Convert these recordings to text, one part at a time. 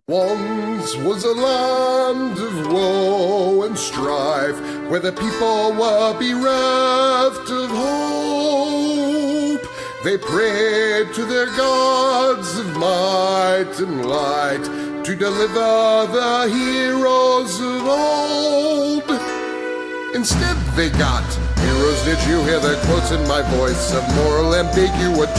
Once was a land of woe and strife, where the people were bereft of hope. They prayed to their gods of might and light to deliver the heroes of old. Instead they got heroes. Did you hear the quotes in my voice of moral ambiguity?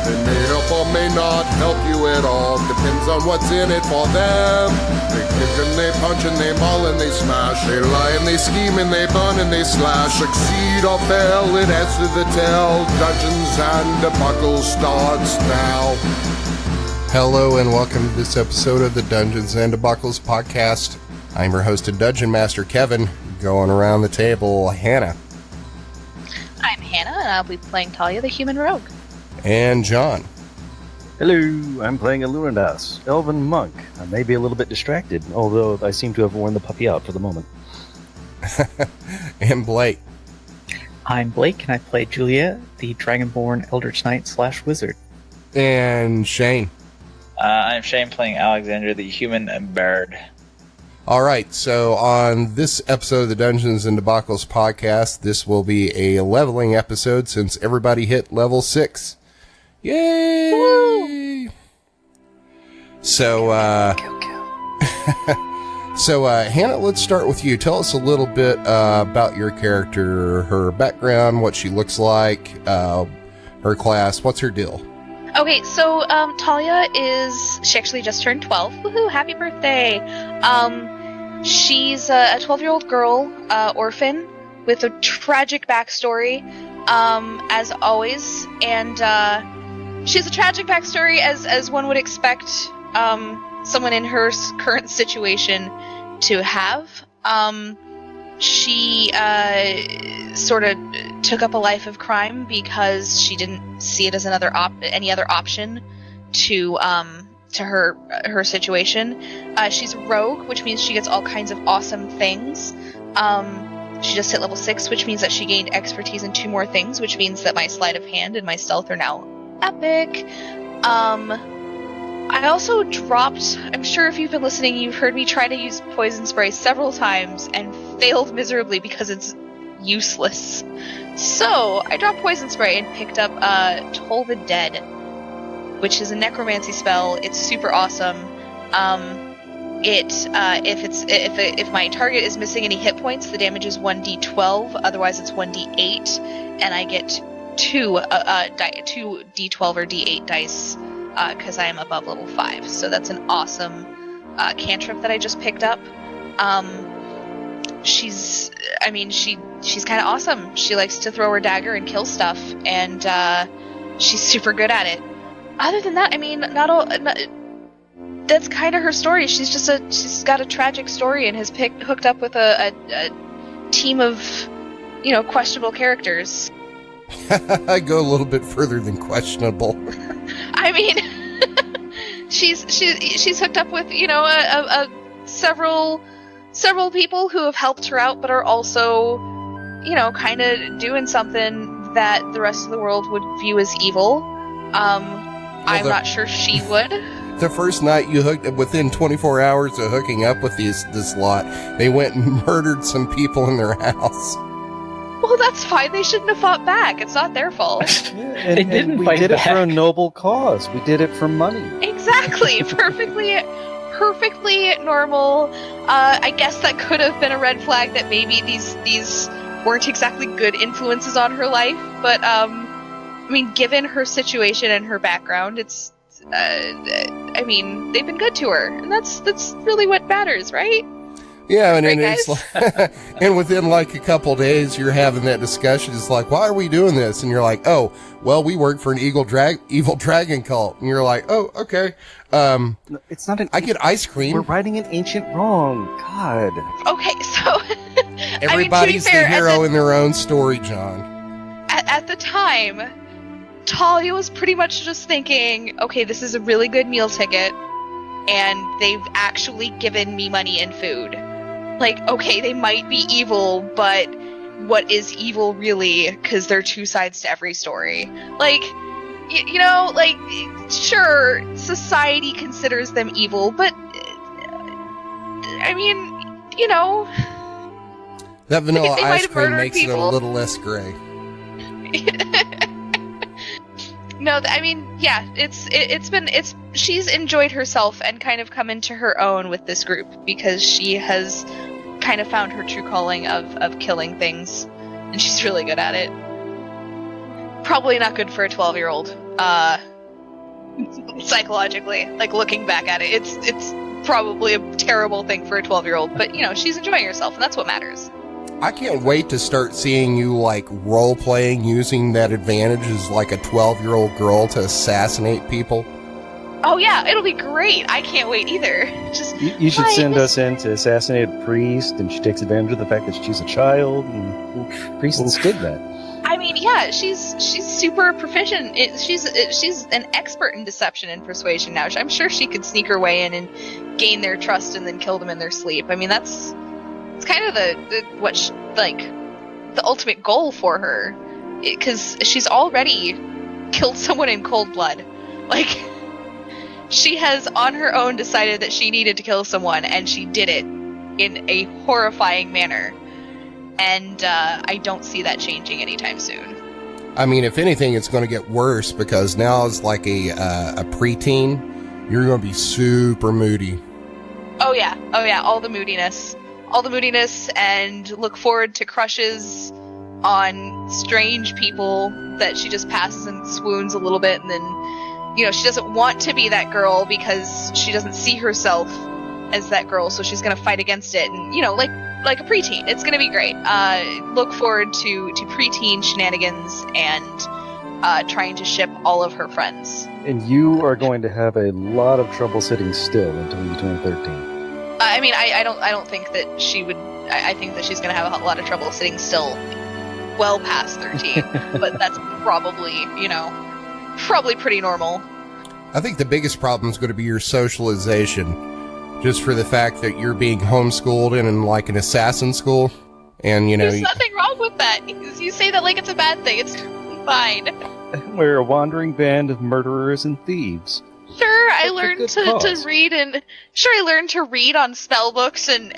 They may help or may not help you at all. Depends on what's in it for them. They kick and they punch and they maul and they smash. They lie and they scheme and they burn and they slash. Succeed or fail, it adds to the tale. Dungeons and Debacle starts now. Hello and welcome to this episode of the Dungeons and Debacles podcast. I'm your host and Dungeon Master Kevin. Going around the table, Hannah. I'm Hannah, and I'll be playing Talia, the human rogue. And John. Hello, I'm playing Alunodas, Elven monk. I may be a little bit distracted, although I seem to have worn the puppy out for the moment. And Blake. I'm Blake, and I play Juliet, the Dragonborn eldritch knight / wizard. And Shane. I'm Shane, playing Alexander, the human bard. All right, so on this episode of the Dungeons and Debacles podcast, this will be a leveling episode since everybody hit level 6. Yay! Woo! So, Hannah, let's start with you. Tell us a little bit about your character, her background, what she looks like, her class. What's her deal? Okay, so Talia she actually just turned 12. Woohoo, happy birthday! She's a 12-year-old girl, orphan, with a tragic backstory, as always, and she has a tragic backstory as one would expect someone in her current situation to have. She sort of took up a life of crime because she didn't see it as any other option to her situation. She's a rogue, which means she gets all kinds of awesome things. She just hit level 6, which means that she gained expertise in 2 more things, which means that my sleight of hand and my stealth are now epic. I also dropped, I'm sure if you've been listening, you've heard me try to use poison spray several times and failed miserably because it's useless. So, I dropped poison spray and picked up Toll the Dead, which is a necromancy spell. It's super awesome. If my target is missing any hit points, the damage is 1d12. Otherwise, it's 1d8, and I get 2 d12 or d8 dice because I am above level 5. So that's an awesome cantrip that I just picked up. She's kind of awesome. She likes to throw her dagger and kill stuff, and she's super good at it. Other than that, I mean, that's kind of her story. She's got a tragic story and has hooked up with a team of, questionable characters. I go a little bit further than questionable. I mean, she's hooked up with, several people who have helped her out, but are also, kind of doing something that the rest of the world would view as evil. I'm not sure she would. The first night you hooked, within 24 hours of hooking up with this lot, they went and murdered some people in their house. Well, that's fine. They shouldn't have fought back. It's not their fault. They didn't fight back. We did it for a noble cause. We did it for money. Exactly. Perfectly normal. I guess that could have been a red flag that maybe these weren't exactly good influences on her life, but given her situation and her background, it's they've been good to her, and that's really what matters, right? Yeah, and it's like, and within like a couple days, you're having that discussion. It's like, why are we doing this? And you're like, oh, well, we work for an evil dragon cult, and you're like, oh, okay. No, it's not I get ice cream. We're righting an ancient wrong. God. Okay, so everybody's the hero in their own story, John. At the time, Talia was pretty much just thinking, okay, this is a really good meal ticket, and they've actually given me money and food. Like, okay, they might be evil, but what is evil really? Because there are 2 sides to every story. Like, you know, like, sure, society considers them evil, but, I mean, you know... That vanilla they might ice have cream murdered makes it a people. little less gray. No, I mean, yeah, she's enjoyed herself and kind of come into her own with this group because she has kind of found her true calling of killing things, and she's really good at it. Probably not good for a 12-year-old, psychologically. Like, looking back at it, it's probably a terrible thing for a 12-year-old, but, you know, she's enjoying herself, and that's what matters. I can't wait to start seeing you, like, role-playing using that advantage as, like, a 12-year-old girl to assassinate people. Oh, yeah, it'll be great. I can't wait either. Just You should send us in to assassinate a priest, and she takes advantage of the fact that she's a child, and priests did that. I mean, yeah, she's super proficient. She's an expert in deception and persuasion now. I'm sure she could sneak her way in and gain their trust and then kill them in their sleep. I mean, it's kind of the ultimate goal for her, because she's already killed someone in cold blood. Like, she has on her own decided that she needed to kill someone, and she did it in a horrifying manner. And I don't see that changing anytime soon. I mean, if anything, it's going to get worse, because now as, like, a preteen, you're going to be super moody. Oh yeah, all the moodiness, and look forward to crushes on strange people that she just passes and swoons a little bit, and then, you know, she doesn't want to be that girl because she doesn't see herself as that girl, so she's gonna fight against it, and, you know, like a preteen. It's gonna be great. Look forward to preteen shenanigans and trying to ship all of her friends. And you are going to have a lot of trouble sitting still until you turn 13. I mean, I don't think that she would. I think that she's gonna have a lot of trouble sitting still, well past 13. But that's probably, you know, pretty normal. I think the biggest problem is going to be your socialization, just for the fact that you're being homeschooled in like an assassin school, and, you know... There's nothing wrong with that. You say that like it's a bad thing. It's fine. We're a wandering band of murderers and thieves. Sure, I That's a learned good to cause. read, and I learned to read on spell books, and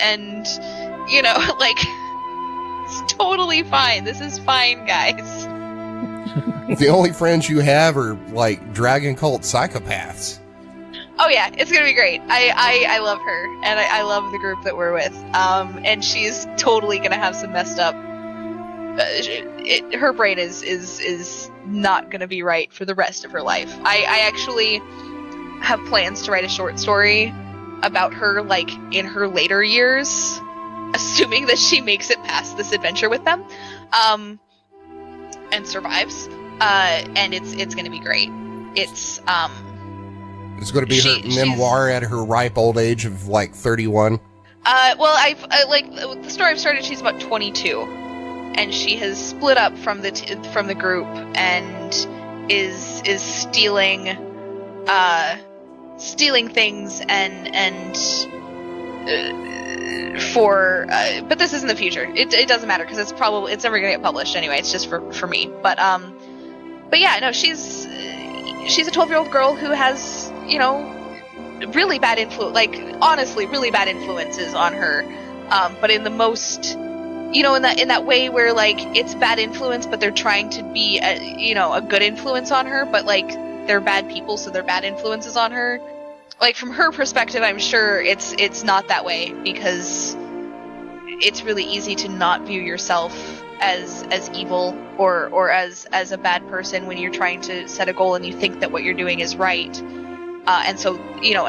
you know, like, it's totally fine. This is fine, guys. The only friends you have are, like, dragon cult psychopaths. Oh yeah, it's gonna be great. I love her, and I love the group that we're with. And she's totally gonna have some messed up. Her brain is not gonna be right for the rest of her life. I actually have plans to write a short story about her, like, in her later years, assuming that she makes it past this adventure with them, and survives. And it's gonna be great. It's going to be her memoir at her ripe old age of, like, 31. Well, like, the story I've started, she's about 22, and she has split up from the group and is stealing things and but this is in the future. It doesn't matter, because it's never gonna get published anyway. It's just for me. But yeah, no, she's a 12-year-old girl who has, you know, really bad honestly, really bad influences on her. But in the most, you know, in that way where, like, it's bad influence, but they're trying to be a good influence on her, but, like, they're bad people, so they're bad influences on her. Like, from her perspective, I'm sure it's not that way, because it's really easy to not view yourself as evil or as a bad person when you're trying to set a goal and you think that what you're doing is right. And so, you know,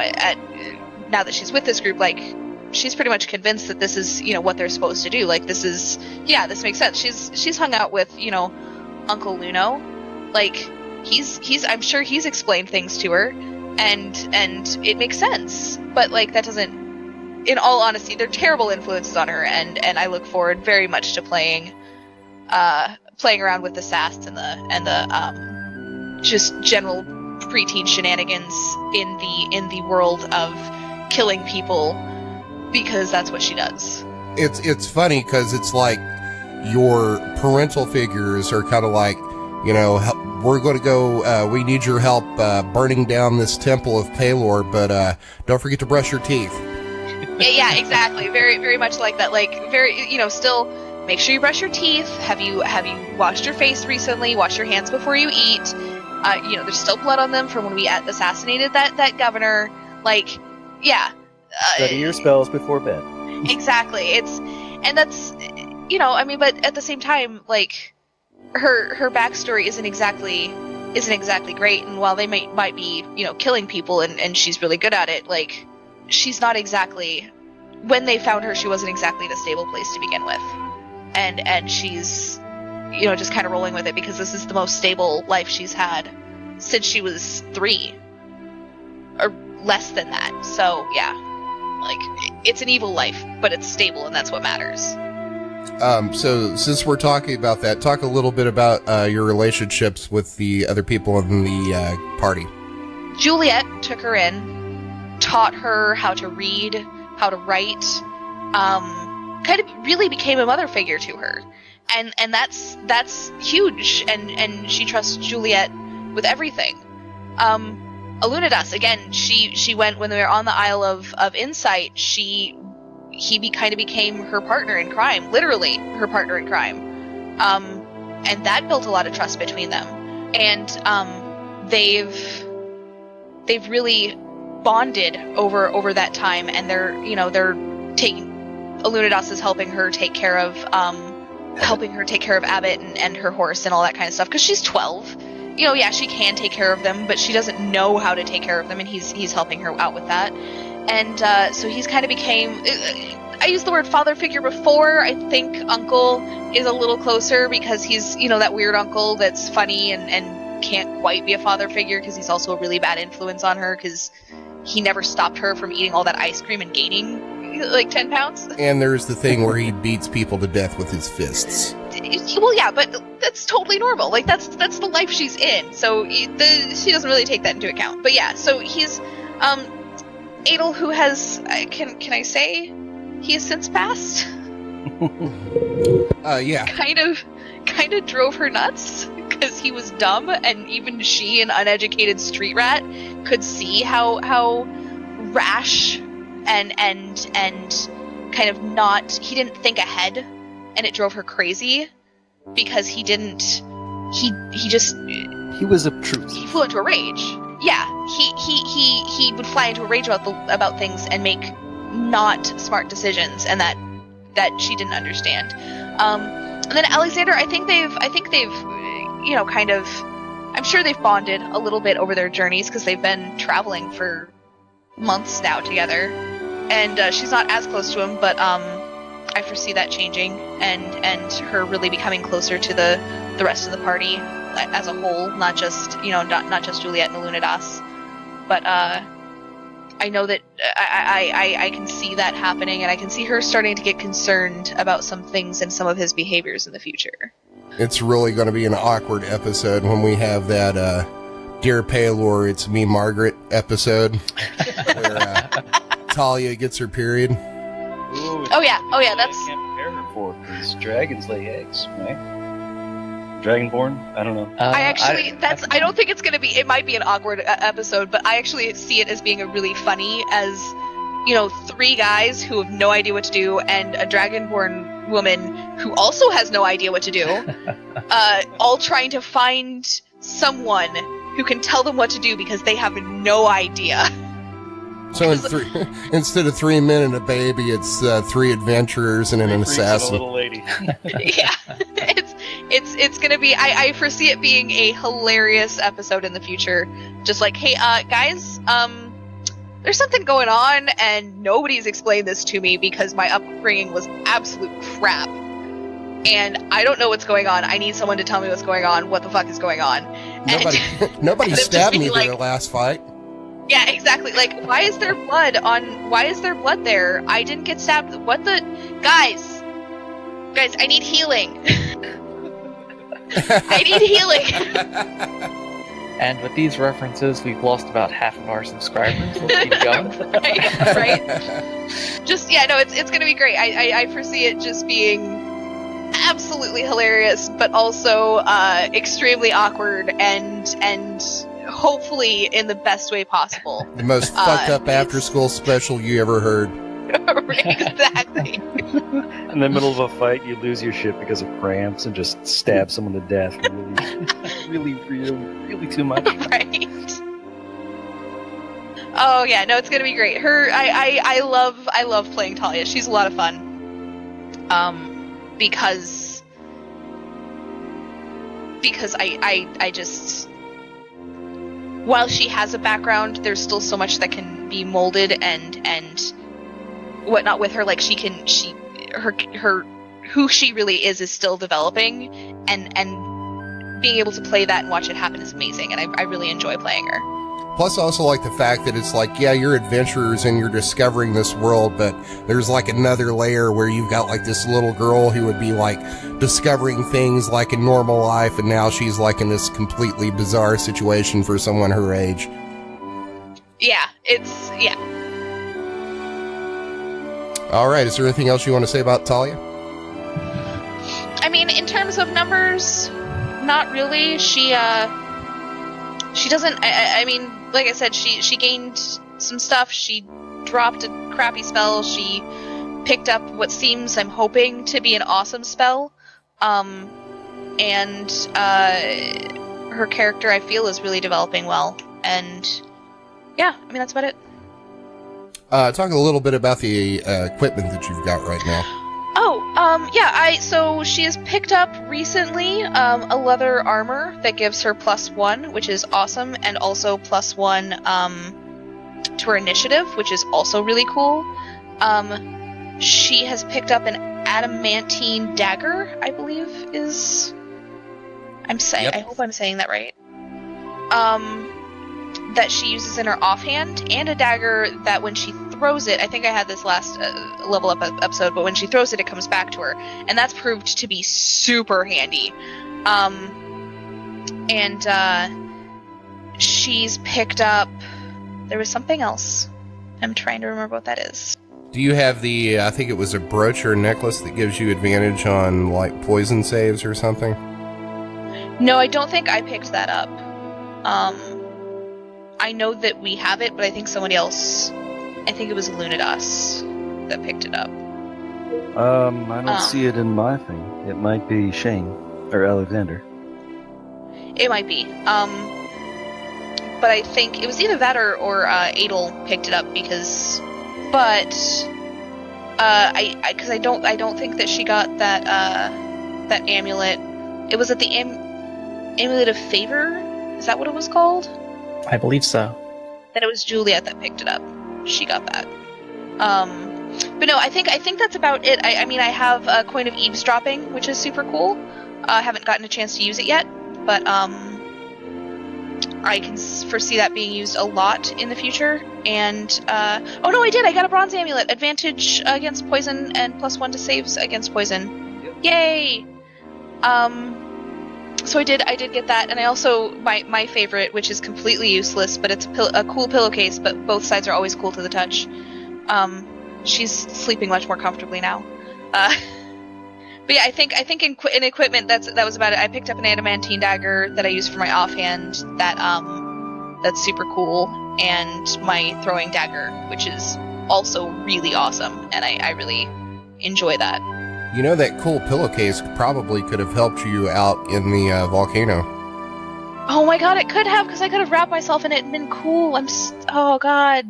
now that she's with this group, like, she's pretty much convinced that this is, you know, what they're supposed to do. Like, this makes sense. She's hung out with, you know, Uncle Luno. Like, I'm sure he's explained things to her, and it makes sense. But, like, that doesn't, in all honesty, they're terrible influences on her, and I look forward very much to playing around with the sass and the just general preteen shenanigans in the world of killing people, because that's what she does. It's funny, because it's like your parental figures are kind of like, you know, we're going to go, we need your help burning down this temple of Palor, but don't forget to brush your teeth. Yeah, exactly. Very, very much like that. Like, very, still make sure you brush your teeth. Have you washed your face recently? Wash your hands before you eat. There's still blood on them from when we assassinated that governor. Like, yeah. Study your spells before bed. Exactly. But at the same time, like, her backstory isn't exactly great. And while they might be, killing people and she's really good at it, like, she's not exactly, when they found her, she wasn't exactly in a stable place to begin with. And she's, just kind of rolling with it because this is the most stable life she's had since she was 3. Or less than that. So, yeah. Like, it's an evil life, but it's stable, and that's what matters. So since we're talking about that, talk a little bit about your relationships with the other people in the party. Juliet took her in, taught her how to read, how to write, kind of really became a mother figure to her. And that's huge, and she trusts Juliet with everything. Alunodas, again, she went when they were on the Isle of Insight. He kind of became her partner in crime, literally her partner in crime, and that built a lot of trust between them. And they've really bonded over that time, and they're taking, Alunodas is helping her take care of Abbott and her horse and all that kind of stuff because she's 12. She can take care of them, but she doesn't know how to take care of them, and he's helping her out with that. And so he's kind of became, I used the word father figure before. I think uncle is a little closer because he's, that weird uncle that's funny and can't quite be a father figure because he's also a really bad influence on her because he never stopped her from eating all that ice cream and gaining like 10 pounds. And there's the thing where he beats people to death with his fists. Well, yeah, but that's totally normal. Like, that's the life she's in. So she doesn't really take that into account. But yeah, so he's Adel, who has can I say he has since passed? Yeah. Kind of drove her nuts because he was dumb, and even she, an uneducated street rat, could see how rash and kind of not, he didn't think ahead, and it drove her crazy because he was obtruse. He flew into a rage. Yeah, he would fly into a rage about things and make not smart decisions, and that she didn't understand. And then Alexander, I think they've kind of, I'm sure they've bonded a little bit over their journeys because they've been traveling for months now together, and she's not as close to him, but I foresee that changing and her really becoming closer to the rest of the party as a whole, not just Juliet and Alunodas, but I know that I can see that happening, and I can see her starting to get concerned about some things and some of his behaviors in the future. It's really going to be an awkward episode when we have that Dear Palor, It's Me, Margaret episode where Talia gets her period. Ooh, oh yeah, that's... I can't prepare her for because dragons lay eggs, right? Dragonborn? I don't know. I don't think it's going to be, it might be an awkward episode, but I actually see it as being a really funny, as, 3 guys who have no idea what to do and a Dragonborn woman who also has no idea what to do, all trying to find someone who can tell them what to do because they have no idea. So instead of 3 men and a baby, it's 3 adventurers and an assassin. And a little lady. Yeah, it's gonna be. I foresee it being a hilarious episode in the future. Just like, hey, guys, there's something going on, and nobody's explained this to me because my upbringing was absolute crap, and I don't know what's going on. I need someone to tell me what's going on. What the fuck is going on? Nobody stabbed me in the last fight. Yeah, exactly. Like, why is there blood there? I didn't get stabbed. What the... Guys, I need healing. I need healing. And with these references, we've lost about half of our subscribers. Let's keep going. right? Just, yeah, no, it's going to be great. I foresee it just being absolutely hilarious, but also extremely awkward and hopefully in the best way possible. The most fucked up after-school special you ever heard. Exactly. In the middle of a fight, you lose your shit because of cramps and just stab someone to death. Really too much. Right. Oh yeah, no, it's gonna be great. I love playing Talia. She's a lot of fun. Because I just, while she has a background, there's still so much that can be molded and whatnot with her. Like her who she really is still developing, and being able to play that and watch it happen is amazing, and I really enjoy playing her. Plus, I also like the fact that it's like, yeah, you're adventurers and you're discovering this world, but there's like another layer where you've got like this little girl who would be like discovering things like in normal life, and now she's like in this completely bizarre situation for someone her age. Yeah. All right, is there anything else you want to say about Talia? I mean, in terms of numbers, not really. She doesn't. I mean, like I said, she gained some stuff. She dropped a crappy spell. She picked up what seems, I'm hoping, to be an awesome spell. And her character, I feel, is really developing well. And yeah, I mean, that's about it. Talk a little bit about the equipment that you've got right now. So she has picked up recently a leather armor that gives her +1, which is awesome, and also +1 to her initiative, which is also really cool. She has picked up an adamantine dagger, I believe is. Yep. I hope I'm saying that right. That she uses in her offhand, and a dagger that when she throws it, I think I had this last level up episode, but when she throws it, it comes back to her, and that's proved to be super handy. And she's picked up. There was something else. I'm trying to remember what that is. Do you have the, I think it was a brooch or a necklace that gives you advantage on like poison saves or something? No, I don't think I picked that up. I know that we have it, but I think somebody else, I think it was Alunodas that picked it up. I don't see it in my thing. It might be Shane or Alexander. It might be. But I think it was either that or Adel picked it up because I don't think that she got that that amulet. It was at the amulet of favor. Is that what it was called? I believe so. Then it was Juliet that picked it up. She got that. But no, I think that's about it. I mean, I have a coin of eavesdropping, which is super cool. I haven't gotten a chance to use it yet, but I can foresee that being used a lot in the future. And oh no, I did. I got a bronze amulet, advantage against poison and +1 to saves against poison. Yay! So I did get that, and I also my favorite, which is completely useless, but it's a cool pillowcase. But both sides are always cool to the touch. She's sleeping much more comfortably now. But yeah, I think in equipment that was about it. I picked up an adamantine dagger that I use for my offhand. That's super cool, and my throwing dagger, which is also really awesome, and I really enjoy that. You know, that cool pillowcase probably could have helped you out in the volcano. Oh my god, it could have, because I could have wrapped myself in it and been cool. Oh god.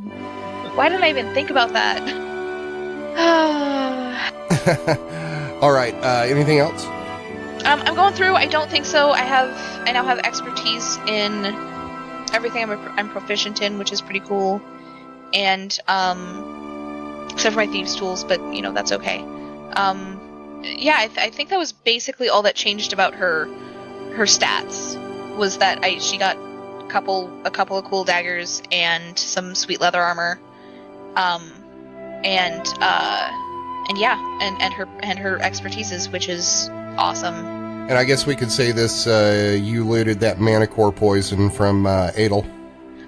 Why didn't I even think about that? All right, anything else? I'm going through. I don't think so. I now have expertise in everything I'm proficient in, which is pretty cool. And except for my thieves' tools, but you know, that's okay. Yeah, I think that was basically all that changed about her stats. Was that she got a couple of cool daggers and some sweet leather armor, and yeah, and her expertises, which is awesome. And I guess we could say this: you looted that mana core poison from Adel.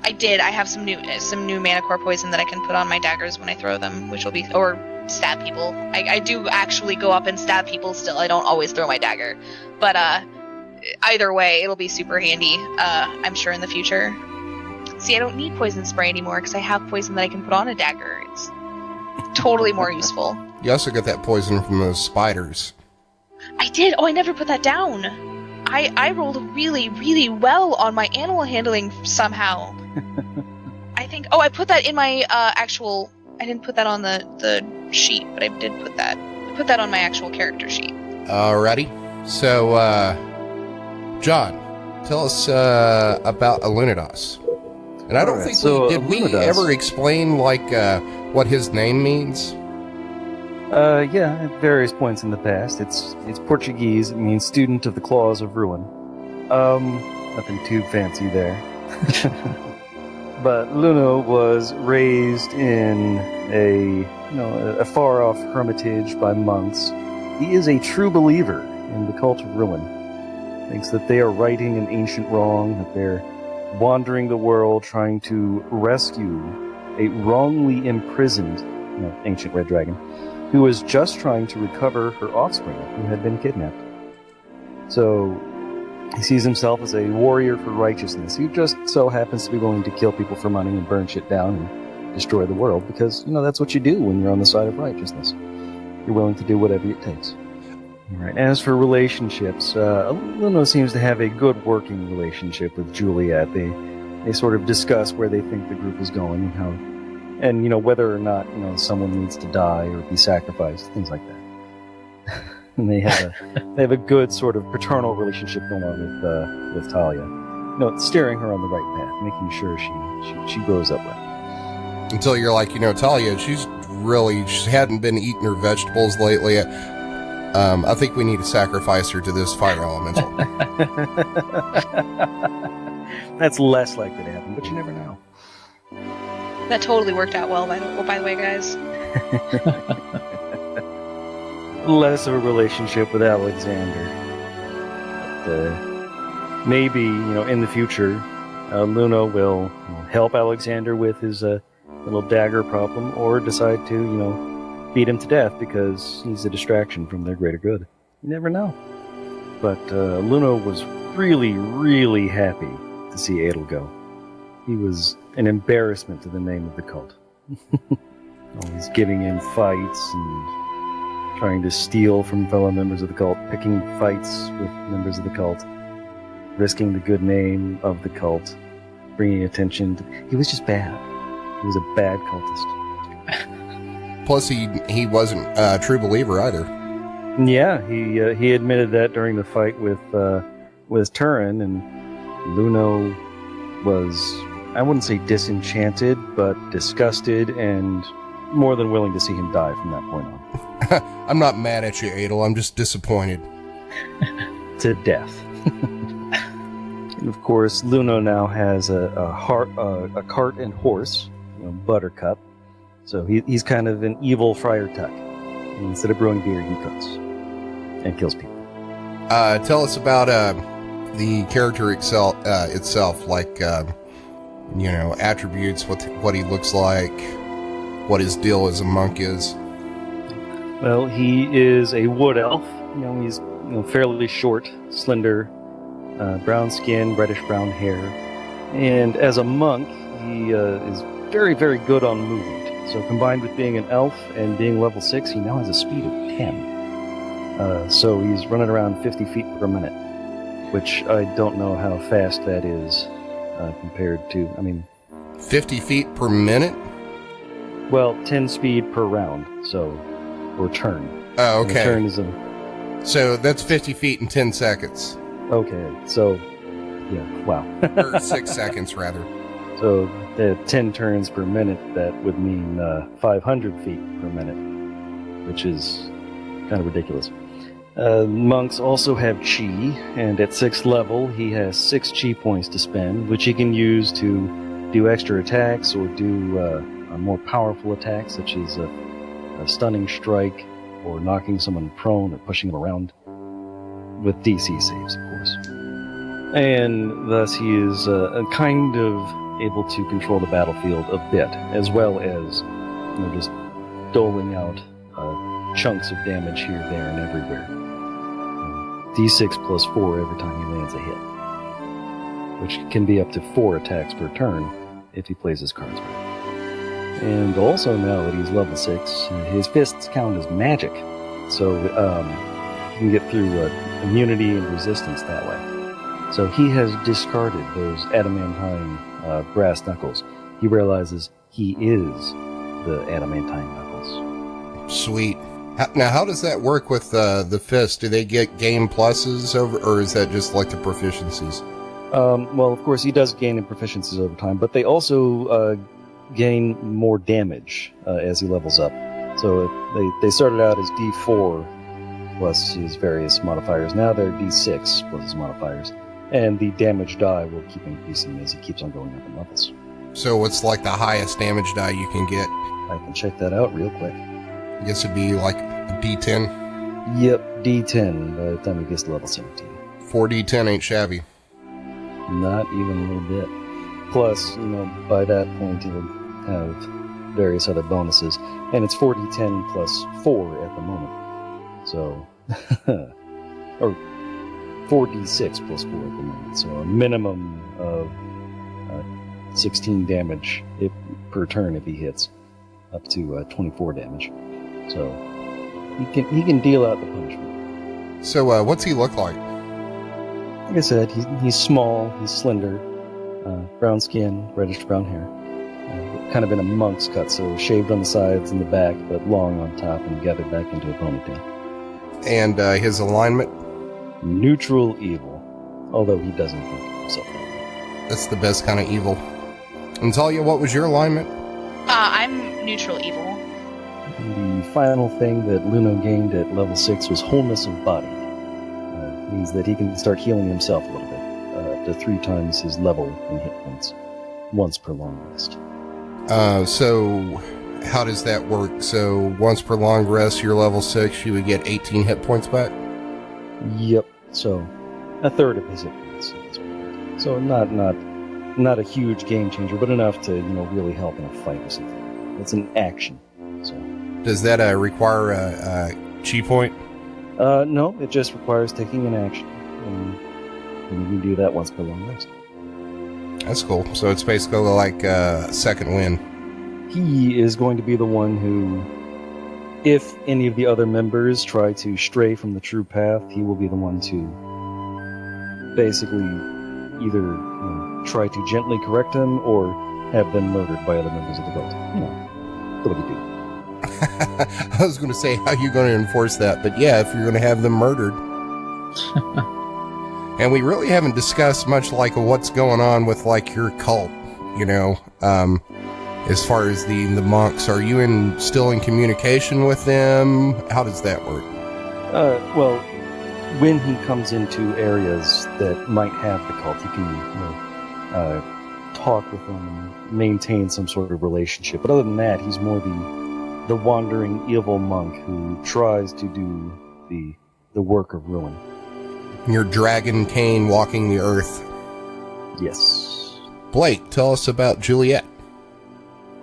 I did. I have some new mana core poison that I can put on my daggers when I throw them, which will be, or stab people. I do actually go up and stab people still. I don't always throw my dagger. But either way, it'll be super handy, I'm sure, in the future. See, I don't need poison spray anymore because I have poison that I can put on a dagger. It's totally more useful. You also got that poison from those spiders. I did. Oh, I never put that down. I rolled really, really well on my animal handling somehow. I think. Oh, I put that in my actual. I didn't put that on the sheet, but I did put that. I put that on my actual character sheet. Alrighty. So, John, tell us about Alunodas. And I don't think did we ever explain what his name means? Yeah, at various points in the past. It's Portuguese. It means student of the claws of ruin. Nothing too fancy there. But Luno was raised in a far-off hermitage by monks. He is a true believer in the cult of ruin. Thinks that they are righting an ancient wrong, that they're wandering the world trying to rescue a wrongly imprisoned ancient red dragon who was just trying to recover her offspring who had been kidnapped. So he sees himself as a warrior for righteousness who just so happens to be willing to kill people for money and burn shit down and destroy the world because, that's what you do when you're on the side of righteousness. You're willing to do whatever it takes. All right. As for relationships, Luno seems to have a good working relationship with Juliet. They sort of discuss where they think the group is going and how, and whether or not someone needs to die or be sacrificed, things like that. And they have a good sort of paternal relationship going on with Talia. Steering her on the right path, making sure she grows up right. Until you're like, Talia, she hadn't been eating her vegetables lately. I think we need to sacrifice her to this fire elemental. That's less likely to happen, but you never know. That totally worked out well, by the way, guys. Less of a relationship with Alexander. But, maybe, in the future, Luno will help Alexander with his little dagger problem, or decide to, beat him to death because he's a distraction from their greater good. You never know. But Luno was really, really happy to see Adel go. He was an embarrassment to the name of the cult. Always giving in fights and trying to steal from fellow members of the cult, picking fights with members of the cult, risking the good name of the cult, bringing attention to... He was just bad. He was a bad cultist. Plus, he wasn't a true believer either. Yeah, he admitted that during the fight with Turin, and Luno was, I wouldn't say disenchanted, but disgusted and more than willing to see him die from that point on. I'm not mad at you, Adel. I'm just disappointed. To death. And of course, Luno now has a cart and horse, Buttercup. So he's kind of an evil Friar Tuck. Instead of brewing beer, he cooks and kills people. Tell us about the character itself, like attributes, what he looks like, what his deal as a monk is. Well, he is a wood elf. He's fairly short, slender, brown skin, reddish brown hair, and as a monk, he is very, very good on movement. So combined with being an elf and being level 6, he now has a speed of 10. So he's running around 50 feet per minute, which I don't know how fast that is compared to, 50 feet per minute? Well, 10 speed per round, or turn. Oh, okay. And turn is so that's 50 feet in 10 seconds. Okay, so, yeah, wow. Or 6 seconds, rather. So, 10 turns per minute, that would mean 500 feet per minute, which is kind of ridiculous. Monks also have chi, and at 6th level, he has 6 chi points to spend, which he can use to do extra attacks or do a more powerful attack, such as a stunning strike, or knocking someone prone or pushing them around, with DC saves, of course. And thus he is kind of able to control the battlefield a bit, as well as just doling out chunks of damage here, there, and everywhere. D6 plus 4 every time he lands a hit, which can be up to 4 attacks per turn if he plays his cards right. And also, now that he's level 6, his fists count as magic, so he can get through immunity and resistance that way. So he has discarded those adamantine brass knuckles. He realizes he is the adamantine knuckles. Sweet. Now, how does that work with the fist? Do they get game pluses over, or is that just like the proficiencies? Well, of course, he does gain in proficiencies over time, but they also gain more damage as he levels up. So they started out as D4 plus his various modifiers. Now they're D6 plus his modifiers. And the damage die will keep increasing as he keeps on going up in levels. So what's like the highest damage die you can get? I can check that out real quick. I guess it'd be like a D10. Yep, D10 by the time he gets to level 17. 4D10 ain't shabby. Not even a little bit. Plus, by that point he'll have various other bonuses. And it's 4D10 plus 4 at the moment. So, or 4d6 plus 4 at the moment, so a minimum of 16 damage per turn if he hits, up to 24 damage. So he can deal out the punishment. So what's he look like? Like I said, he's small, he's slender, brown skin, reddish brown hair, kind of in a monk's cut, so shaved on the sides and the back, but long on top and gathered back into a ponytail. And his alignment? Neutral evil, although he doesn't think of himself that way. That's the best kind of evil. And Talia, what was your alignment? I'm neutral evil. The final thing that Luno gained at level 6 was wholeness of body. Means that he can start healing himself a little bit, up to 3 times his level in hit points, once per long rest. So how does that work? So once per long rest, you're level 6, you would get 18 hit points back? Yep. So a third of his hit points. So not a huge game changer, but enough to really help in a fight or something. It's an action. So does that require a chi point? No, it just requires taking an action, and you can do that once per long rest. That's cool. So it's basically like a second win. He is going to be the one who, if any of the other members try to stray from the true path, he will be the one to basically either try to gently correct them or have them murdered by other members of the cult. What would he do? I was going to say, how are you going to enforce that? But yeah, if you're going to have them murdered. And we really haven't discussed much like what's going on with like your cult, as far as the monks. Are you still in communication with them? How does that work? Well, when he comes into areas that might have the cult, he can talk with them and maintain some sort of relationship. But other than that, he's more the wandering evil monk who tries to do the work of ruin. Your dragon cane walking the earth. Yes. Blake, tell us about Juliet.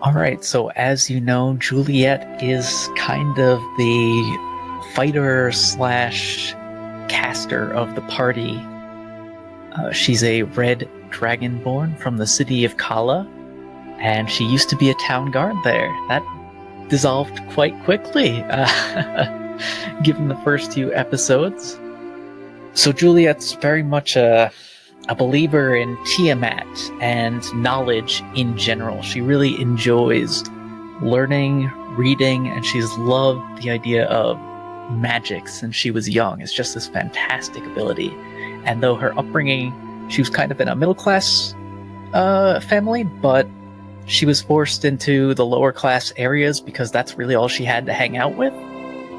Alright, so as you know, Juliet is kind of the fighter / caster of the party. She's a red dragonborn from the city of Kala, and she used to be a town guard there. That dissolved quite quickly, given the first 2 episodes. So Juliet's very much a believer in Tiamat and knowledge in general. She really enjoys learning, reading, and she's loved the idea of magic since she was young. It's just this fantastic ability. And though her upbringing, she was kind of in a middle-class family, but she was forced into the lower-class areas because that's really all she had to hang out with.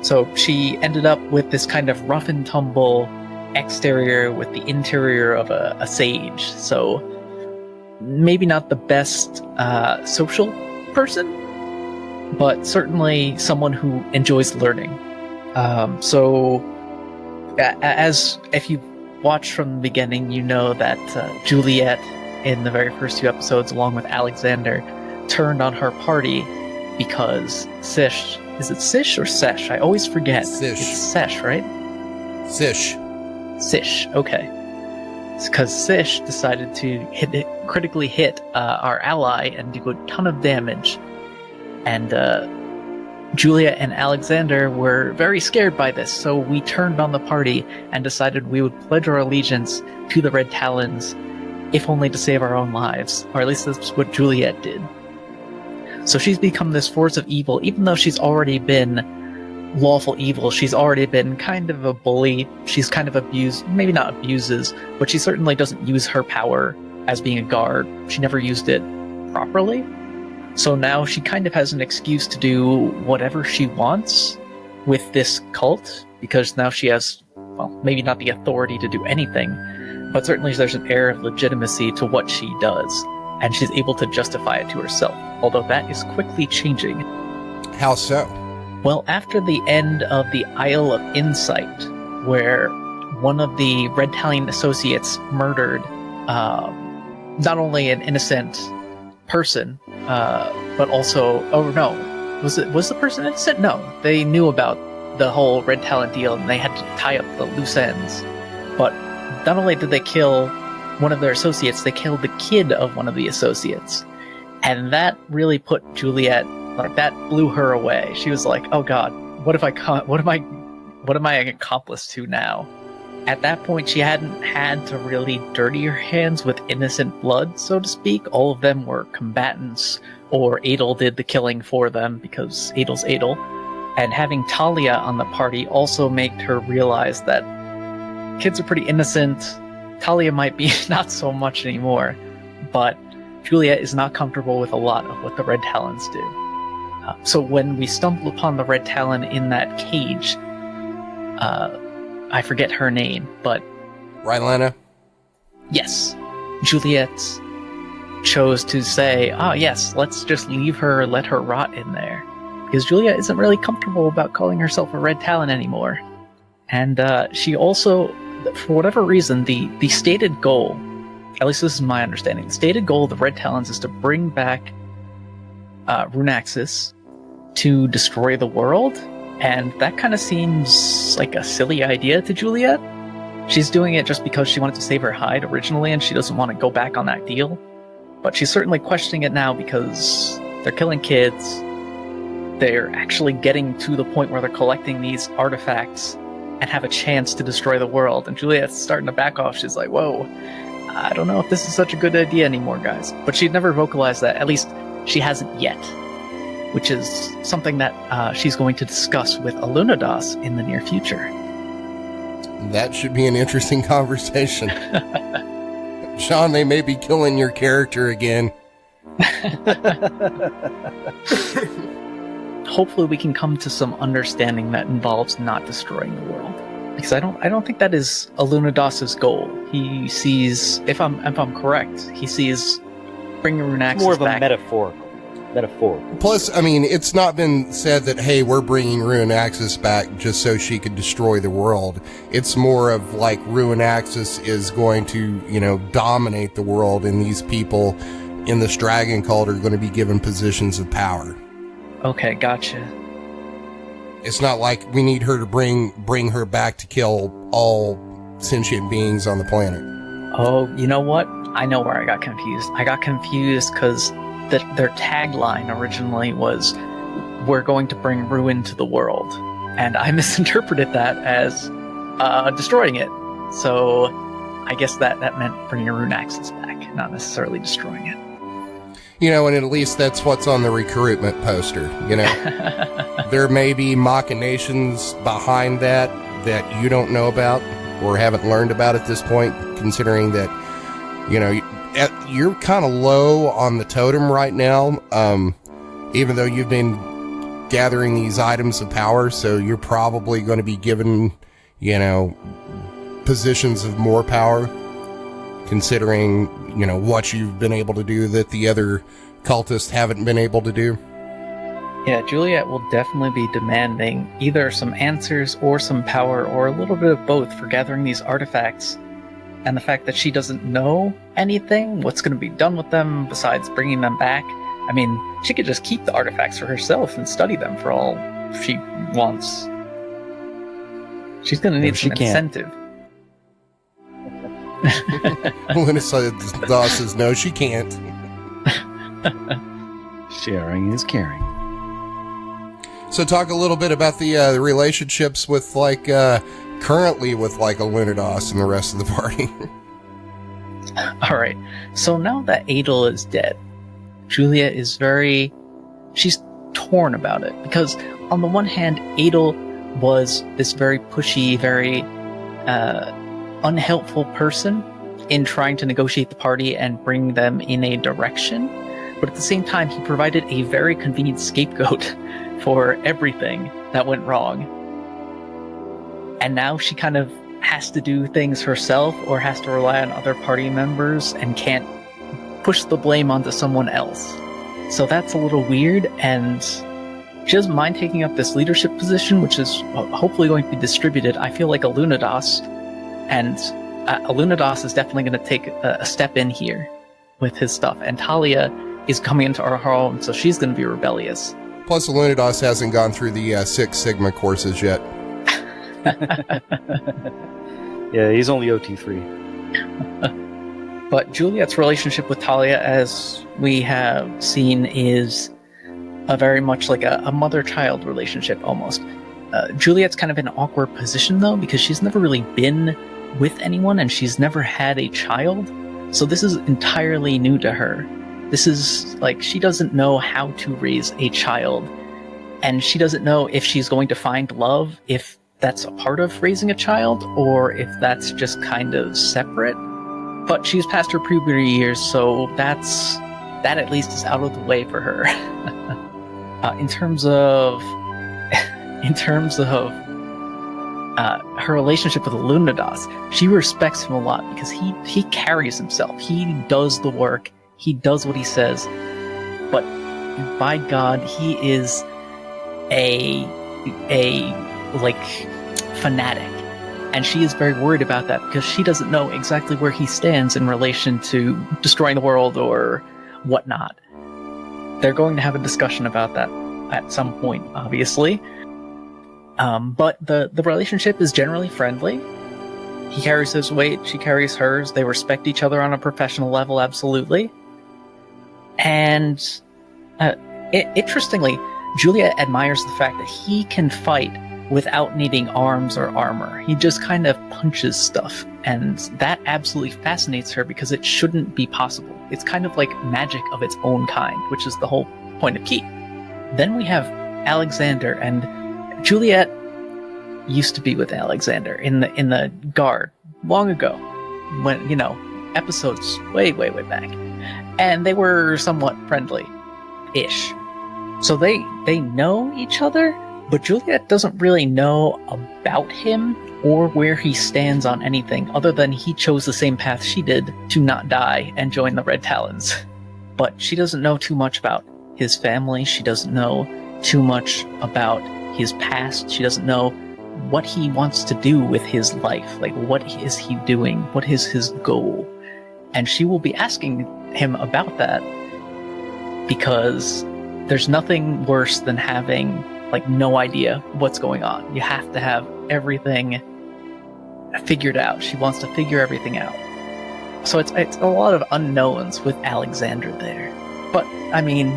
So she ended up with this kind of rough-and-tumble exterior with the interior of a sage. So maybe not the best social person, but certainly someone who enjoys learning. So as if you watched from the beginning, you know that Juliet in the very first 2 episodes, along with Alexander, turned on her party because Sish... Is it Sish or Sesh? I always forget. Sish. It's Sesh, right? Sish. Sish, okay. It's because Sish decided to critically hit our ally and do a ton of damage. And Juliet and Alexander were very scared by this, so we turned on the party and decided we would pledge our allegiance to the Red Talons, if only to save our own lives. Or at least that's what Juliet did. So she's become this force of evil, even though she's already been lawful evil. She's already been kind of a bully. She's kind of abused, maybe not abuses, but she certainly doesn't use her power as being a guard. She never used it properly. So now she kind of has an excuse to do whatever she wants with this cult, because now she has, well, maybe not the authority to do anything, but certainly there's an air of legitimacy to what she does, and she's able to justify it to herself, although that is quickly changing. How so? Well, after the end of the Isle of Insight, where one of the Red Talon associates murdered not only an innocent person, but also... Oh, no. Was the person innocent? No. They knew about the whole Red Talon deal, and they had to tie up the loose ends. But not only did they kill one of their associates, they killed the kid of one of the associates. And that really put Juliet... Like, that blew her away. She was like, "Oh God, what am I an accomplice to now?" At that point, she hadn't had to really dirty her hands with innocent blood, so to speak. All of them were combatants, or Adel did the killing for them, because Adel's Adel. And having Talia on the party also made her realize that kids are pretty innocent. Talia might be not so much anymore, but Juliet is not comfortable with a lot of what the Red Talons do. So when we stumble upon the Red Talon in that cage, I forget her name, but... Rylana? Yes. Juliet chose to say, yes, let's just leave her, let her rot in there. Because Juliet isn't really comfortable about calling herself a Red Talon anymore. And she also, for whatever reason, the stated goal, at least this is my understanding, the stated goal of the Red Talons is to bring back Runaxis to destroy the world, and that kind of seems like a silly idea to Juliet. She's doing it just because she wanted to save her hide originally, and she doesn't want to go back on that deal. But she's certainly questioning it now because they're killing kids. They're actually getting to the point where they're collecting these artifacts and have a chance to destroy the world. And Juliet's starting to back off. She's like, whoa, I don't know if this is such a good idea anymore, guys. But she'd never vocalized that. At least she hasn't yet, which is something that she's going to discuss with Alunodas in the near future. That should be an interesting conversation. Sean, they may be killing your character again. Hopefully we can come to some understanding that involves not destroying the world. Because I don't think that is Alunodas's goal. He sees, if I'm correct, he sees bringing Runaxis back. More of a metaphorical. Plus, I mean, it's not been said that, hey, we're bringing Runaxis back just so she could destroy the world. It's more of like Runaxis is going to, dominate the world, and these people in this dragon cult are going to be given positions of power. Okay, gotcha. It's not like we need her to bring her back to kill all sentient beings on the planet. Oh, you know what? I know where I got confused. I got confused because their tagline originally was, "We're going to bring ruin to the world." And I misinterpreted that as destroying it. So I guess that meant bringing Runaxis back, not necessarily destroying it. And at least that's what's on the recruitment poster, There may be machinations behind that you don't know about or haven't learned about at this point, considering that, you're kind of low on the totem right now, even though you've been gathering these items of power, so you're probably going to be given, positions of more power, considering, what you've been able to do that the other cultists haven't been able to do. Yeah, Juliet will definitely be demanding either some answers or some power, or a little bit of both, for gathering these artifacts. And the fact that she doesn't know anything, what's going to be done with them besides bringing them back. I mean, she could just keep the artifacts for herself and study them for all she wants. She's going to need some incentive. Alunodas says, no, she can't. Sharing is caring. So talk a little bit about the relationships with, like, currently with, like, Alunodas and the rest of the party. Alright, so now that Adel is dead, Juliet is she's torn about it, because on the one hand, Adel was this very pushy, very unhelpful person in trying to negotiate the party and bring them in a direction, but at the same time, he provided a very convenient scapegoat for everything that went wrong. And now she kind of has to do things herself or has to rely on other party members and can't push the blame onto someone else. So that's a little weird, and she doesn't mind taking up this leadership position, which is hopefully going to be distributed. I feel like Alunodas, and Alunodas is definitely going to take a step in here with his stuff, and Talia is coming into our home, so she's going to be rebellious. Plus, Alunodas hasn't gone through the Six Sigma courses yet. Yeah, he's only OT3. But Juliet's relationship with Talia, as we have seen, is a very much like a mother-child relationship, almost. Juliet's kind of in an awkward position, though, because she's never really been with anyone, and she's never had a child. So this is entirely new to her. This is, like, she doesn't know how to raise a child, and she doesn't know if she's going to find love, if that's a part of raising a child, or if that's just kind of separate. But she's past her puberty years, so that at least is out of the way for her. In terms of her relationship with Alunodas, she respects him a lot because he carries himself. He does the work. He does what he says. But by God, he is a fanatic, and she is very worried about that because she doesn't know exactly where he stands in relation to destroying the world or whatnot. They're going to have a discussion about that at some point, obviously. But the relationship is generally friendly. He carries his weight, she carries hers. They respect each other on a professional level, absolutely. And interestingly, Juliet admires the fact that he can fight without needing arms or armor. He just kind of punches stuff, and that absolutely fascinates her because it shouldn't be possible. It's kind of like magic of its own kind, which is the whole point of Keep. Then we have Alexander, and Juliet used to be with Alexander in the guard long ago, when, episodes way back, and they were somewhat friendly-ish. So they know each other, but Juliet doesn't really know about him or where he stands on anything other than he chose the same path she did to not die and join the Red Talons. But she doesn't know too much about his family. She doesn't know too much about his past. She doesn't know what he wants to do with his life. Like, what is he doing? What is his goal? And she will be asking him about that because there's nothing worse than having no idea what's going on. You have to have everything figured out. She wants to figure everything out. So it's a lot of unknowns with Alexander there. But, I mean,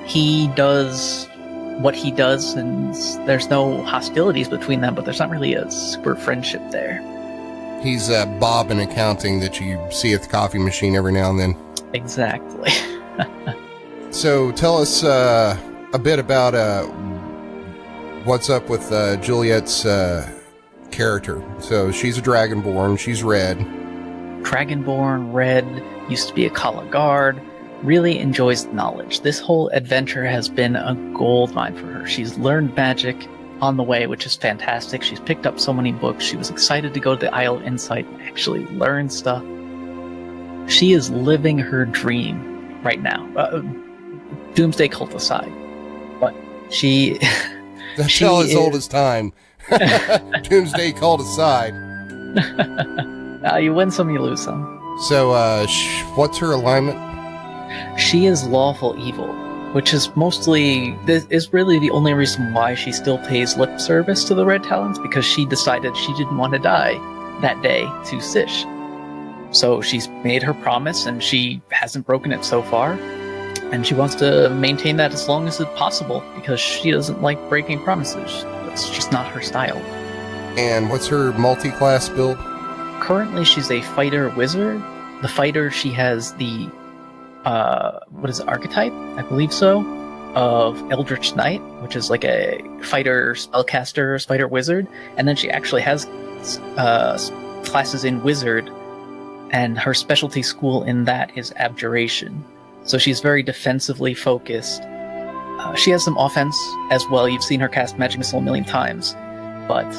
he does what he does, and there's no hostilities between them, but there's not really a super friendship there. He's Bob in accounting that you see at the coffee machine every now and then. Exactly. So tell us a bit about what's up with Juliet's character. So she's a Dragonborn. She's red. Dragonborn, red, used to be a Kala guard, really enjoys knowledge. This whole adventure has been a gold mine for her. She's learned magic on the way, which is fantastic. She's picked up so many books. She was excited to go to the Isle of Insight and actually learn stuff. She is living her dream right now. Doomsday cult aside. But she... That's all as old as time. Doomsday cult aside. You win some, you lose some. So, what's her alignment? She is lawful evil. which is really the only reason why she still pays lip service to the Red Talons, because she decided she didn't want to die that day to Sish. So she's made her promise, and she hasn't broken it so far, and she wants to maintain that as long as it's possible, because she doesn't like breaking promises. That's just not her style. And what's her multi-class build? Currently, she's a fighter wizard. The fighter, she has the archetype? I believe so, of Eldritch Knight, which is like a fighter spellcaster, fighter wizard, and then she actually has classes in wizard, and her specialty school in that is abjuration. So she's very defensively focused. She has some offense as well. You've seen her cast Magic Missile a million times, but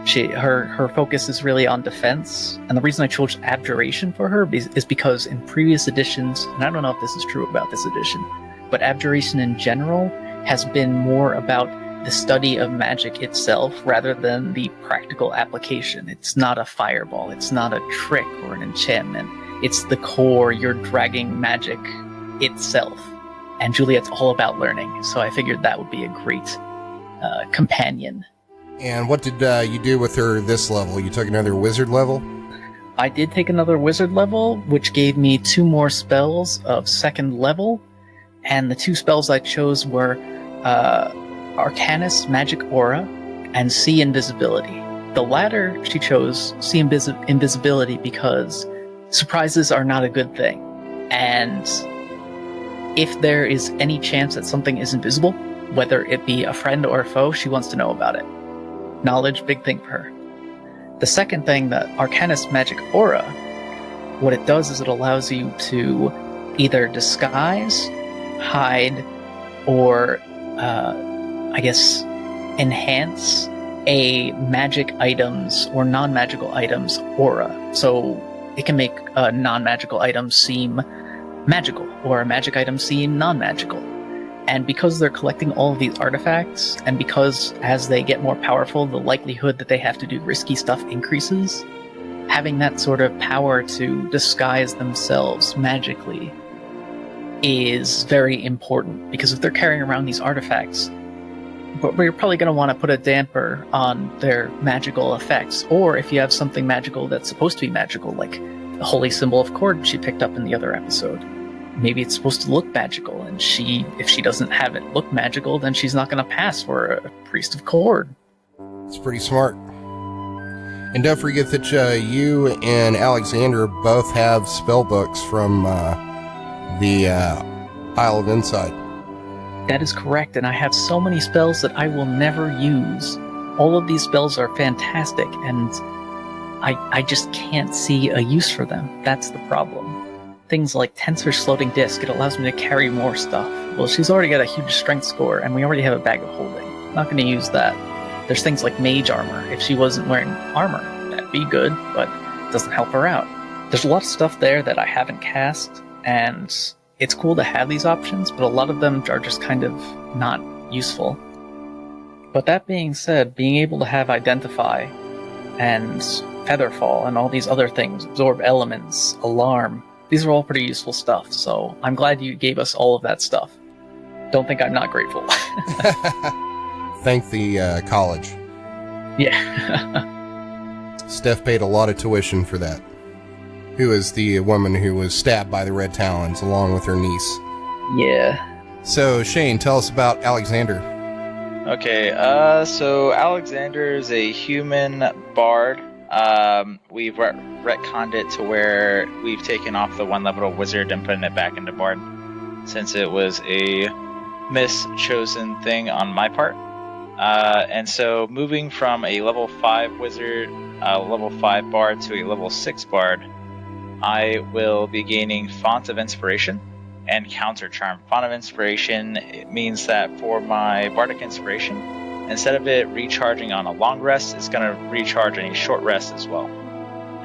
her focus is really on defense. And the reason I chose abjuration for her is because in previous editions, and I don't know if this is true about this edition, but abjuration in general has been more about the study of magic itself rather than the practical application. It's not a fireball, it's not a trick or an enchantment. It's the core, you're dragging magic itself. And Juliet's all about learning, so I figured that would be a great companion. And what did you do with her this level? You took another wizard level? I did take another wizard level, which gave me 2 more spells of 2nd level, and the 2 spells I chose were Arcanus Magic Aura and See Invisibility. The latter she chose See Invisibility because surprises are not a good thing, and if there is any chance that something is invisible, whether it be a friend or a foe, she wants to know about it. Knowledge, big thing for her. The second thing, the Arcanus Magic Aura, what it does is it allows you to either disguise, hide, or, enhance a magic items or non-magical items aura. So it can make a non-magical item seem magical, or a magic item seem non-magical. And because they're collecting all of these artifacts, and because as they get more powerful, the likelihood that they have to do risky stuff increases, having that sort of power to disguise themselves magically is very important. Because if they're carrying around these artifacts, we're probably going to want to put a damper on their magical effects. Or if you have something magical that's supposed to be magical, like the holy symbol of Cord she picked up in the other episode. Maybe it's supposed to look magical, and if she doesn't have it look magical, then she's not going to pass for a priest of Cord. It's pretty smart. And don't forget that you and Alexander both have spell books from the Isle of Insight. That is correct, and I have so many spells that I will never use. All of these spells are fantastic, and I just can't see a use for them. That's the problem. Things like Tensor's Floating Disc, it allows me to carry more stuff. Well, she's already got a huge strength score, and we already have a bag of holding. Not going to use that. There's things like Mage Armor. If she wasn't wearing armor, that'd be good, but it doesn't help her out. There's a lot of stuff there that I haven't cast, and it's cool to have these options, but a lot of them are just kind of not useful. But that being said, being able to have Identify and Featherfall and all these other things, Absorb Elements, Alarm, these are all pretty useful stuff, so I'm glad you gave us all of that stuff. Don't think I'm not grateful. Thank the college. Yeah. Steph paid a lot of tuition for that. Who is the woman who was stabbed by the Red Talons along with her niece. Yeah. So, Shane, tell us about Alexander. Okay, so Alexander's a human bard. We've retconned it to where we've taken off the 1 level wizard and putting it back into bard, since it was a mischosen thing on my part. And so moving from a level 5 wizard, level 5 bard to a level 6 bard, I will be gaining Font of Inspiration and Counter Charm. Font of Inspiration, it means that for my bardic inspiration, instead of it recharging on a long rest, it's going to recharge on a short rest as well.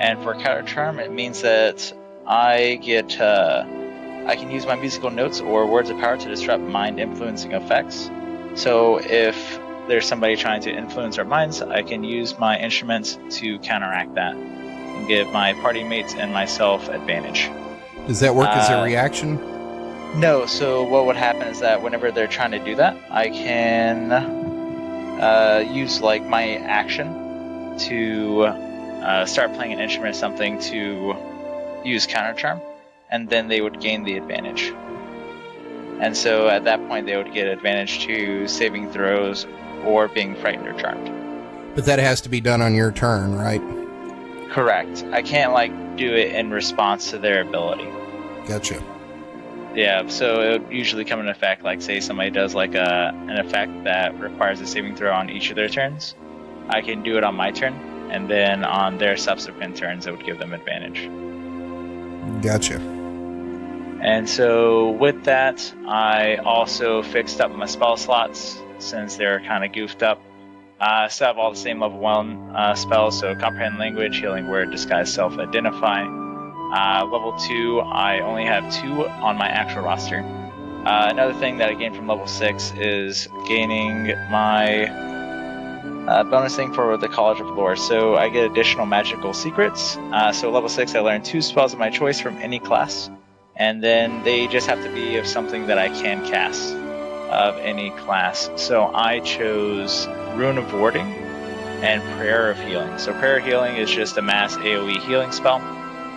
And for Counter Charm, it means that I can use my musical notes or words of power to disrupt mind influencing effects. So if there's somebody trying to influence our minds, I can use my instruments to counteract that and give my party mates and myself advantage. Does that work as a reaction? No, so what would happen is that whenever they're trying to do that, I can use like my action to start playing an instrument or something to use counter charm, and then they would gain the advantage. And so at that point they would get advantage to saving throws or being frightened or charmed. But that has to be done on your turn, right? Correct. I can't like do it in response to their ability. Gotcha. Yeah, so it would usually come into effect, like say somebody does like an effect that requires a saving throw on each of their turns. I can do it on my turn, and then on their subsequent turns it would give them advantage. Gotcha. And so with that, I also fixed up my spell slots since they're kind of goofed up. I still have all the same level 1 spells, so Comprehend Language, Healing Word, Disguise Self, Identify. Level 2, I only have 2 on my actual roster. Another thing that I gained from level 6 is gaining my bonus thing for the College of Lore. So I get additional magical secrets. So level 6, I learn 2 spells of my choice from any class. And then they just have to be of something that I can cast of any class. So I chose Rune of Warding and Prayer of Healing. So Prayer of Healing is just a mass AoE healing spell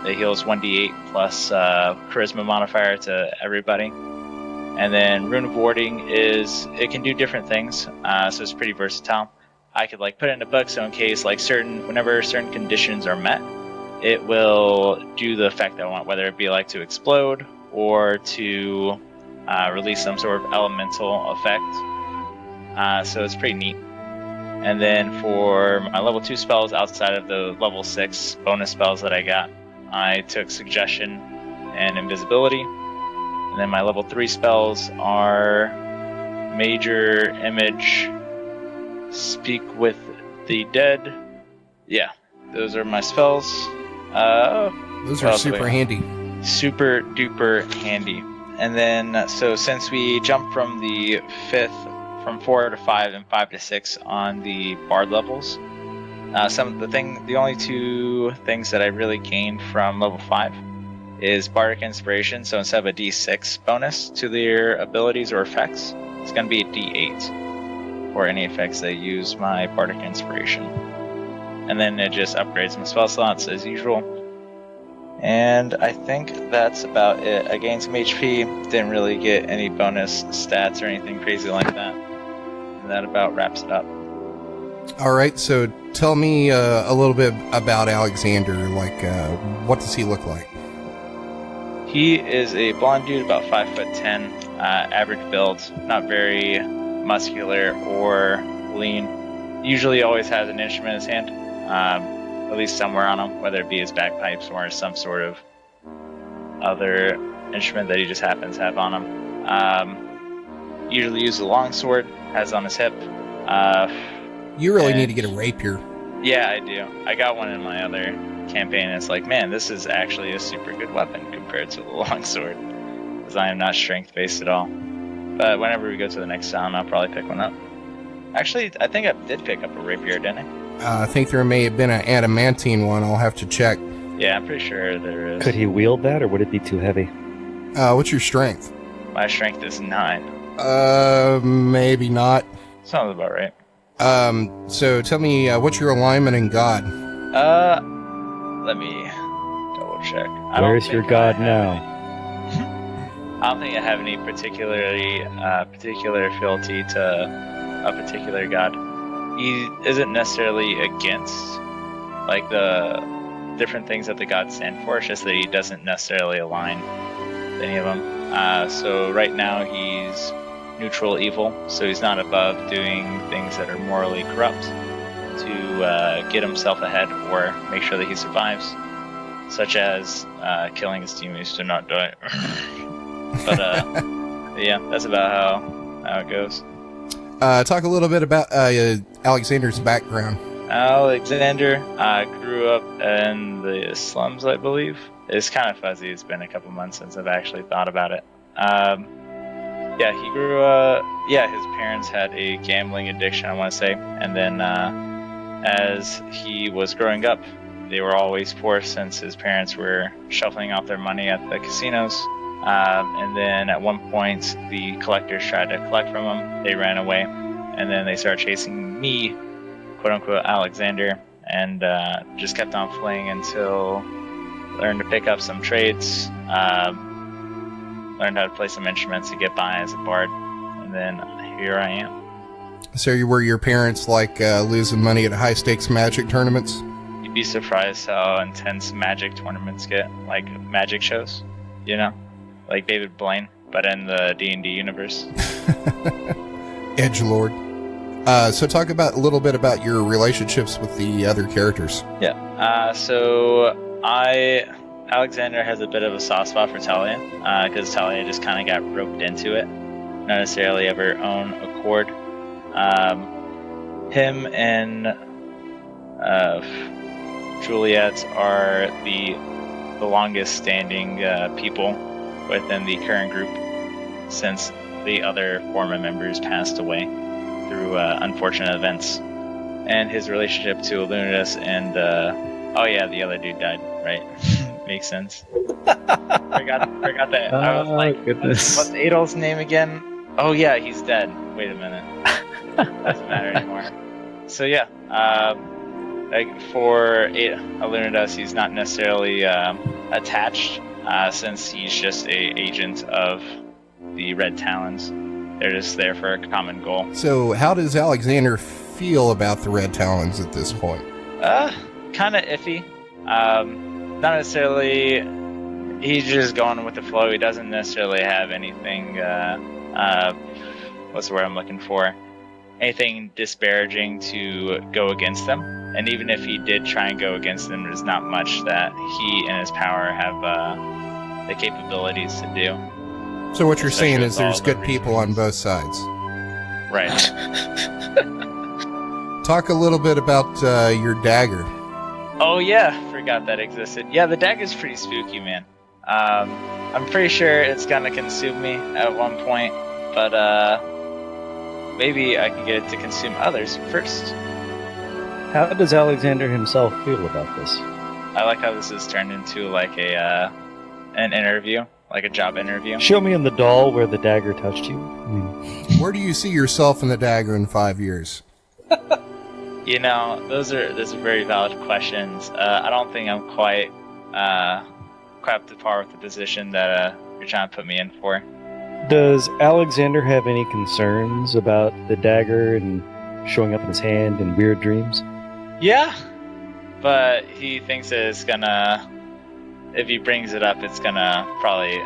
that heals 1d8 plus charisma modifier to everybody. And then Rune of Warding it can do different things, so it's pretty versatile. I could like put it in a book, so in case like whenever certain conditions are met, it will do the effect I want, whether it be like to explode or to release some sort of elemental effect. So it's pretty neat. And then for my level 2 spells outside of the level 6 bonus spells that I got, I took Suggestion and Invisibility. And then my level 3 spells are Major Image, Speak with the Dead. Yeah, those are my spells. Those are super handy. Super duper handy. And then, so since we jumped from the 5th, from 4 to 5 and 5 to 6 on the Bard levels, the only 2 things that I really gained from level 5 is Bardic Inspiration. So instead of a D6 bonus to their abilities or effects, it's going to be a D8 for any effects that use my Bardic Inspiration. And then it just upgrades my spell slots as usual. And I think that's about it. I gained some HP, didn't really get any bonus stats or anything crazy like that. And that about wraps it up. Alright, so tell me a little bit about Alexander. Like, what does he look like? He is a blonde dude, about 5'10", average build, not very muscular or lean. Usually always has an instrument in his hand, at least somewhere on him, whether it be his bagpipes or some sort of other instrument that he just happens to have on him. Usually uses a longsword, has it on his hip. You really need to get a rapier. Yeah, I do. I got one in my other campaign, and it's like, man, this is actually a super good weapon compared to the longsword, because I am not strength-based at all. But whenever we go to the next town, I'll probably pick one up. Actually, I think I did pick up a rapier, didn't I? I think there may have been an adamantine one. I'll have to check. Yeah, I'm pretty sure there is. Could he wield that, or would it be too heavy? What's your strength? My strength is 9. Maybe not. Sounds about right. So tell me, what's your alignment in God? Let me double check. Where's your God now? I don't think I have any particular fealty to a particular god. He isn't necessarily against like the different things that the gods stand for. It's just that he doesn't necessarily align with any of them. So right now he's neutral evil, so he's not above doing things that are morally corrupt to get himself ahead or make sure that he survives, such as killing his teammates to not die. But yeah, that's about how it goes. Talk a little bit about Alexander's background. Alexander grew up in the slums, I believe. It's kind of fuzzy. It's been a couple months since I've actually thought about it. Yeah, he grew up. Yeah, his parents had a gambling addiction, I want to say. And then as he was growing up, they were always poor since his parents were shuffling off their money at the casinos. And then at one point, the collectors tried to collect from them. They ran away. And then they started chasing me, quote-unquote Alexander, and just kept on fleeing until learned to pick up some trades, learned how to play some instruments to get by as a bard, and then here I am. So were your parents like losing money at high-stakes magic tournaments? You'd be surprised how intense magic tournaments get, like magic shows, you know? Like David Blaine, but in the D&D universe. Edgelord. So talk about a little bit about your relationships with the other characters. Yeah. Alexander has a bit of a soft spot for Talia, because Talia just kind of got roped into it, not necessarily of her own accord. Him and Juliet are the longest standing people within the current group since the other former members passed away through unfortunate events. And his relationship to Alunodas and the other dude died, right? Makes sense. forgot that. I was like, goodness. What's Adol's name again? Oh yeah, he's dead. Wait a minute. Doesn't matter anymore. So yeah, for Alunodas, he's not necessarily attached, since he's just an agent of the Red Talons. They're just there for a common goal. So how does Alexander feel about the Red Talons at this point? Kind of iffy. Not necessarily. He's just going with the flow. He doesn't necessarily have anything. What's the word I'm looking for? Anything disparaging to go against them. And even if he did try and go against them, there's not much that he and his power have the capabilities to do. So what you're saying is there's good the people on both sides. Right. Talk a little bit about your dagger. Oh yeah, forgot that existed. Yeah, the dagger's pretty spooky, man. I'm pretty sure it's gonna consume me at one point, but maybe I can get it to consume others first. How does Alexander himself feel about this? I like how this has turned into like an interview, like a job interview. Show me in the doll where the dagger touched you. Where do you see yourself in the dagger in 5 years? You know, those are very valid questions. I don't think I'm quite up to par with the position that you're trying to put me in for. Does Alexander have any concerns about the dagger and showing up in his hand in weird dreams? Yeah, but he thinks that it's gonna, if he brings it up, it's gonna probably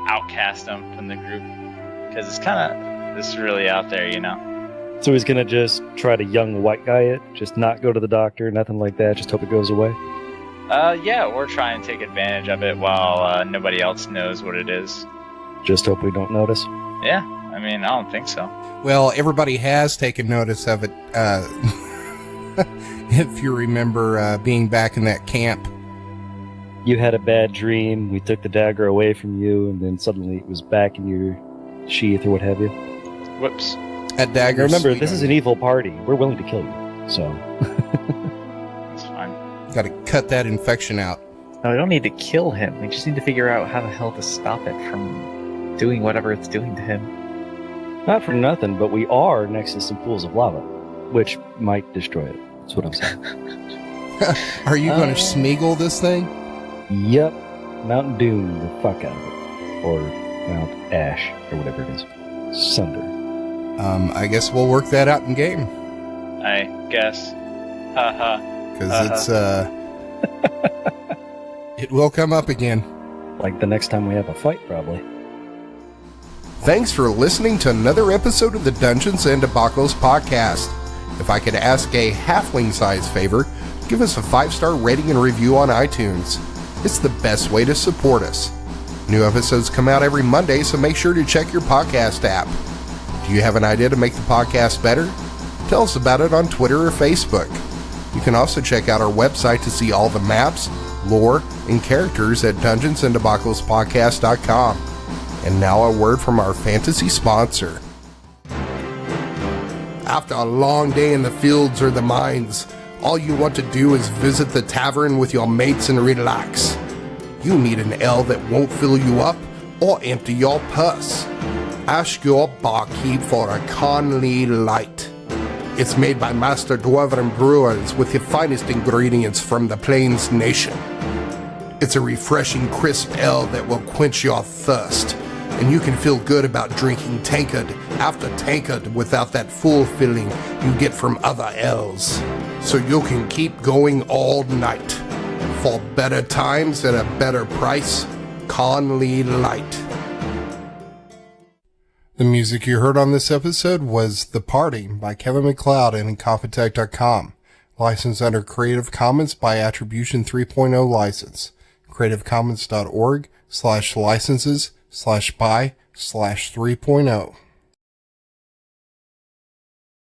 outcast him from the group, because it's really out there, you know. So he's gonna just try to young white guy it, just not go to the doctor, nothing like that, just hope it goes away? Yeah, or try and take advantage of it while nobody else knows what it is. Just hope we don't notice? Yeah, I mean, I don't think so. Well, everybody has taken notice of it, if you remember being back in that camp. You had a bad dream, we took the dagger away from you, and then suddenly it was back in your sheath or what have you. Whoops. That dagger. Remember, this is an evil party. We're willing to kill you, so... That's fine. Got to cut that infection out. No, we don't need to kill him. We just need to figure out how the hell to stop it from doing whatever it's doing to him. Not for nothing, but we are next to some pools of lava, which might destroy it. That's what I'm saying. Are you going to Smeagol this thing? Yep. Mount Doom the fuck out of it. Or Mount Ash, or whatever it is. Sunder. I guess we'll work that out in game. I guess. Haha. Because it's, it will come up again. Like the next time we have a fight, probably. Thanks for listening to another episode of the Dungeons and Debacles podcast. If I could ask a halfling-sized favor, give us a 5-star rating and review on iTunes. It's the best way to support us. New episodes come out every Monday, so make sure to check your podcast app. Do you have an idea to make the podcast better? Tell us about it on Twitter or Facebook. You can also check out our website to see all the maps, lore, and characters at dungeonsanddebacklespodcast.com. And now a word from our fantasy sponsor. After a long day in the fields or the mines, all you want to do is visit the tavern with your mates and relax. You need an ale that won't fill you up, or empty your purse. Ask your barkeep for a Conley Light. It's made by master dwarven brewers with the finest ingredients from the Plains Nation. It's a refreshing, crisp ale that will quench your thirst, and you can feel good about drinking tankard after tankard without that full feeling you get from other ales. So you can keep going all night. For better times at a better price, Conley Light. The music you heard on this episode was The Party by Kevin MacLeod and Incompetech.com. Licensed under Creative Commons by Attribution 3.0 license. CreativeCommons.org/licenses/by/3.0.